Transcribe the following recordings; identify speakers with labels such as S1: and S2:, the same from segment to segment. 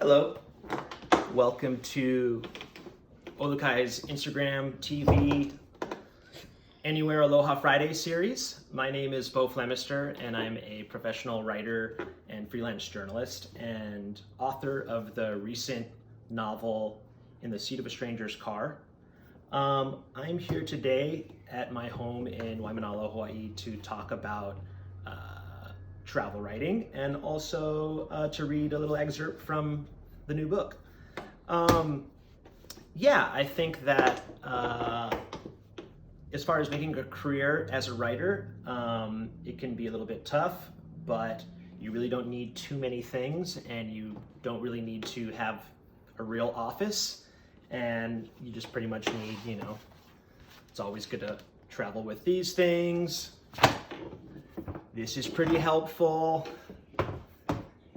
S1: Hello, welcome to OluKai's Instagram, TV, Anywhere Aloha Friday series. My name is Beau Flemister and I'm a professional writer and freelance journalist and author of the recent novel In the Seat of a Stranger's Car. I'm here today at my home in Waimanalo, Hawaii to talk about travel writing and also to read a little excerpt from the new book. I think that as far as making a career as a writer, it can be a little bit tough, but you really don't need too many things and you don't really need to have a real office, and you just pretty much need, it's always good to travel with these things. This is pretty helpful.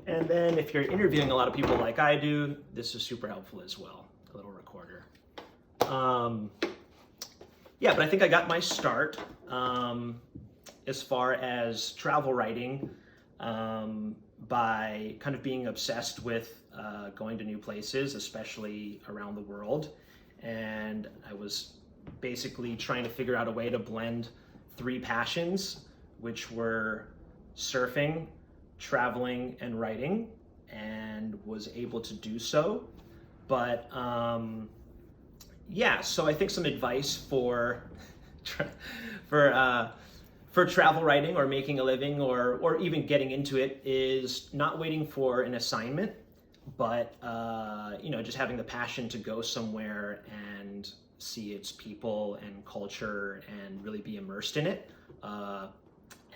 S1: And then if you're interviewing a lot of people like I do, this is super helpful as well, a little recorder. But I think I got my start as far as travel writing by kind of being obsessed with going to new places, especially around the world. And I was basically trying to figure out a way to blend three passions, which were surfing, traveling, and writing, and was able to do so. But so I think some advice for travel writing or making a living or even getting into it is not waiting for an assignment, but just having the passion to go somewhere and see its people and culture and really be immersed in it.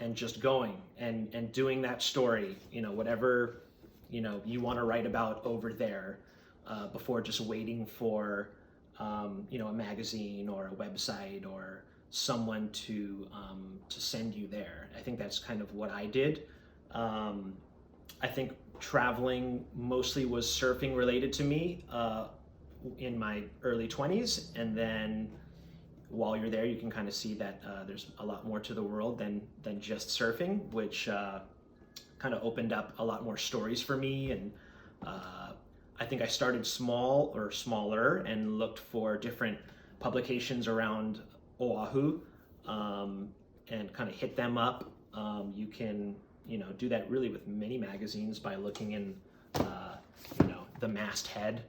S1: And just going and doing that story, whatever, you want to write about over there before just waiting for, a magazine or a website or someone to send you there. I think that's kind of what I did. I think traveling mostly was surfing related to me in my early 20s, and then while you're there, you can kind of see that there's a lot more to the world than just surfing, which kind of opened up a lot more stories for me. And I think I started smaller and looked for different publications around Oahu and kind of hit them up. You can, do that really with many magazines by looking in, the masthead,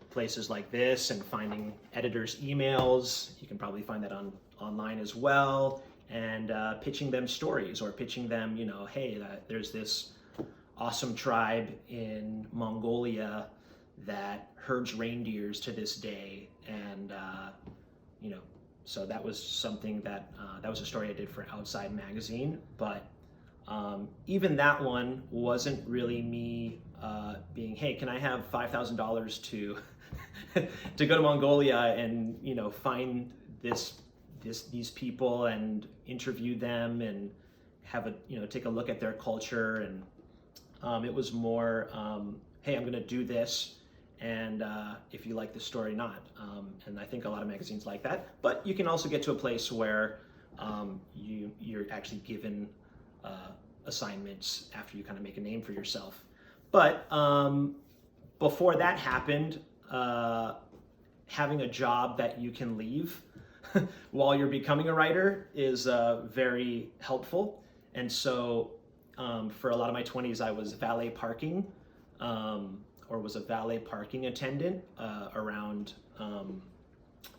S1: places like this, and finding editors' emails. You can probably find that online as well, and pitching them stories or pitching them, hey, there's this awesome tribe in Mongolia that herds reindeers to this day, and so that was something that was a story I did for Outside Magazine. But even that one wasn't really me being, hey, can I have $5,000 to to go to Mongolia and find these people and interview them and have a take a look at their culture. And it was more, hey, I'm gonna do this, and if you like the story, not. And I think a lot of magazines like that. But you can also get to a place where you're actually given assignments after you kind of make a name for yourself. But before that happened, having a job that you can leave while you're becoming a writer is very helpful. And so for a lot of my 20s, I was valet parking or was a valet parking attendant around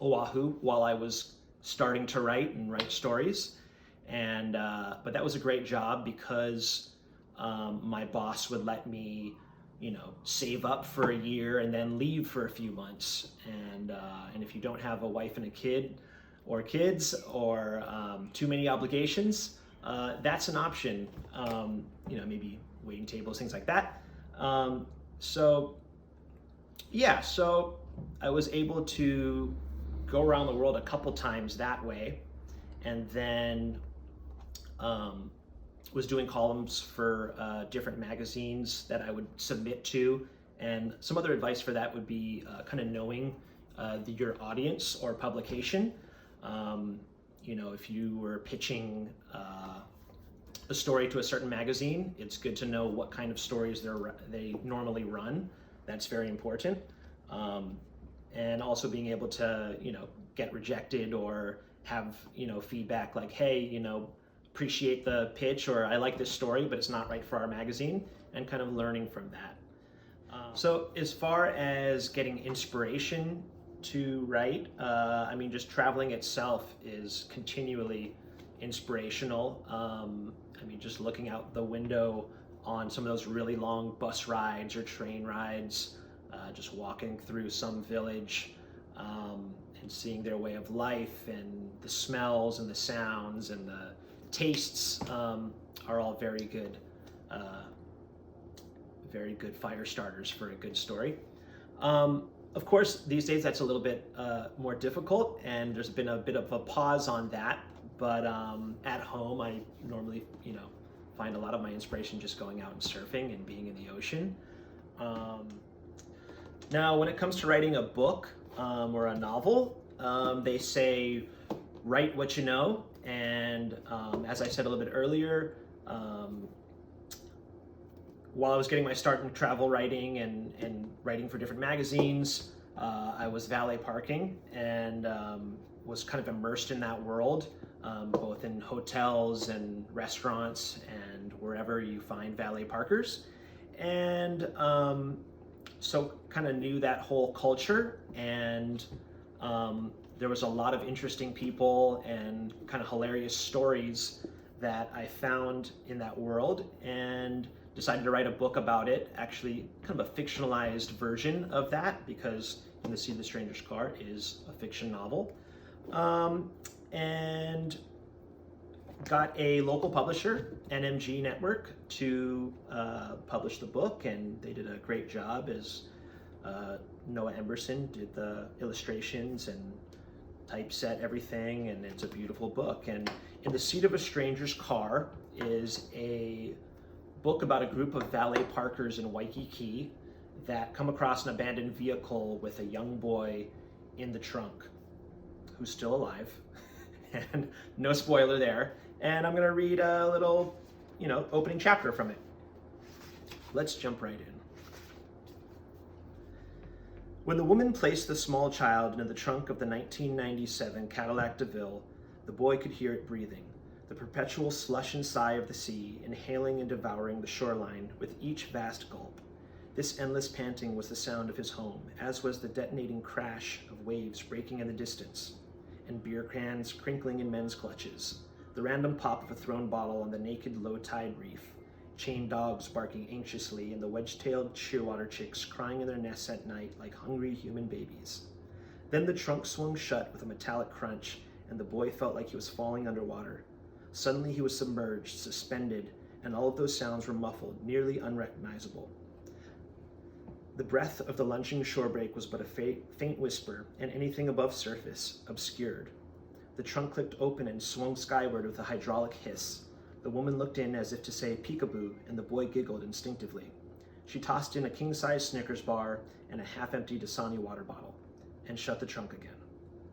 S1: Oahu while I was starting to write stories. And but that was a great job because my boss would let me save up for a year and then leave for a few months. And if you don't have a wife and a kid or kids or too many obligations, that's an option. Maybe waiting tables, things like that. So I was able to go around the world a couple times that way, and then was doing columns for different magazines that I would submit to. And some other advice for that would be kind of knowing your audience or publication. If you were pitching a story to a certain magazine, it's good to know what kind of stories they normally run. That's very important. And also being able to, get rejected or have, feedback like, hey, appreciate the pitch, or I like this story, but it's not right for our magazine, and kind of learning from that. So as far as getting inspiration to write, just traveling itself is continually inspirational. Just looking out the window on some of those really long bus rides or train rides, just walking through some village, and seeing their way of life, and the smells and the sounds and the tastes are all very good fire starters for a good story. Of course, these days that's a little bit more difficult, and there's been a bit of a pause on that. But at home, I normally, find a lot of my inspiration just going out and surfing and being in the ocean. Now, when it comes to writing a book or a novel, they say write what you know. And as I said a little bit earlier, while I was getting my start in travel writing and writing for different magazines, I was valet parking and was kind of immersed in that world, both in hotels and restaurants and wherever you find valet parkers. And so kind of knew that whole culture, and there was a lot of interesting people and kind of hilarious stories that I found in that world, and decided to write a book about it, actually kind of a fictionalized version of that, because In the Sea of the Stranger's Car is a fiction novel. And got a local publisher, NMG Network, to publish the book, and they did a great job, as Noah Emberson did the illustrations and typeset everything, and it's a beautiful book. And In the Seat of a Stranger's Car is a book about a group of valet parkers in Waikiki that come across an abandoned vehicle with a young boy in the trunk who's still alive. And no spoiler there. And I'm gonna read a little, opening chapter from it. Let's jump right in. When the woman placed the small child into the trunk of the 1997 Cadillac DeVille, the boy could hear it breathing, the perpetual slush and sigh of the sea, inhaling and devouring the shoreline with each vast gulp. This endless panting was the sound of his home, as was the detonating crash of waves breaking in the distance, and beer cans crinkling in men's clutches, the random pop of a thrown bottle on the naked low-tide reef, chained dogs barking anxiously, and the wedge-tailed shearwater chicks crying in their nests at night like hungry human babies. Then the trunk swung shut with a metallic crunch, and the boy felt like he was falling underwater. Suddenly he was submerged, suspended, and all of those sounds were muffled, nearly unrecognizable. The breath of the lunging shorebreak was but a faint whisper, and anything above surface, obscured. The trunk clicked open and swung skyward with a hydraulic hiss. The woman looked in as if to say peekaboo, and the boy giggled instinctively. She tossed in a king-size Snickers bar and a half-empty Dasani water bottle, and shut the trunk again.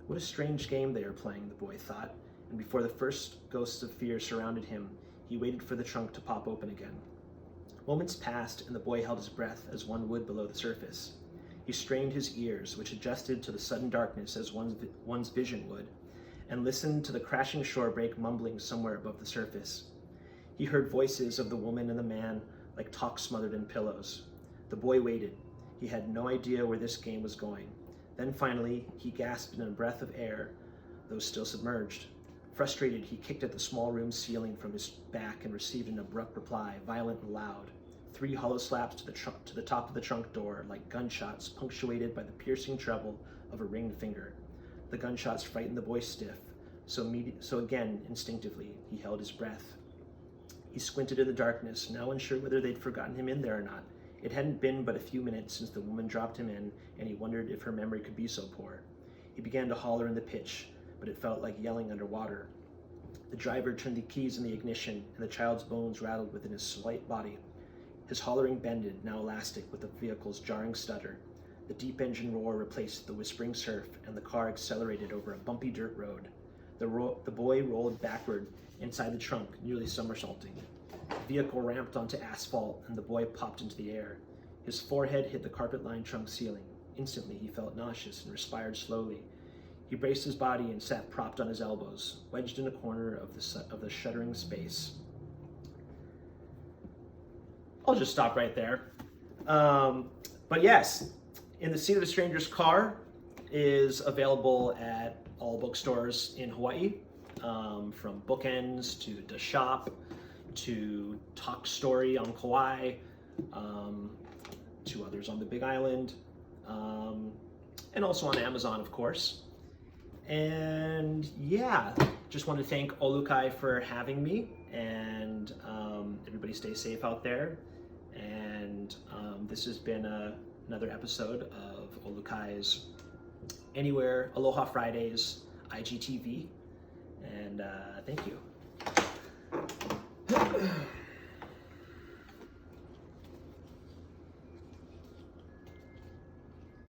S1: What a strange game they are playing, the boy thought, and before the first ghosts of fear surrounded him, he waited for the trunk to pop open again. Moments passed, and the boy held his breath as one would below the surface. He strained his ears, which adjusted to the sudden darkness as one's vision would, and listened to the crashing shorebreak mumbling somewhere above the surface. He heard voices of the woman and the man, like talk smothered in pillows. The boy waited. He had no idea where this game was going. Then finally, he gasped in a breath of air, though still submerged. Frustrated, he kicked at the small room's ceiling from his back and received an abrupt reply, violent and loud. 3 hollow slaps to the top of the trunk door, like gunshots punctuated by the piercing treble of a ringed finger. The gunshots frightened the boy stiff, so again, instinctively, he held his breath. He squinted in the darkness, now unsure whether they'd forgotten him in there or not. It hadn't been but a few minutes since the woman dropped him in, and he wondered if her memory could be so poor. He began to holler in the pitch, but it felt like yelling underwater. The driver turned the keys in the ignition, and the child's bones rattled within his slight body. His hollering bended, now elastic with the vehicle's jarring stutter. The deep engine roar replaced the whispering surf, and the car accelerated over a bumpy dirt road. The boy rolled backward inside the trunk, nearly somersaulting. The vehicle ramped onto asphalt, and the boy popped into the air. His forehead hit the carpet-lined trunk ceiling. Instantly, he felt nauseous and respired slowly. He braced his body and sat propped on his elbows, wedged in a corner of the shuddering space. I'll just stop right there. But yes, In the Seat of a Stranger's Car is available at all bookstores in Hawaii, from Bookends to The Shop to Talk Story on Kauai, to others on the Big Island, and also on Amazon, of course. And yeah, just want to thank OluKai for having me, and everybody stay safe out there. And this has been another episode of OluKai's Anywhere Aloha Fridays IGTV, and thank you.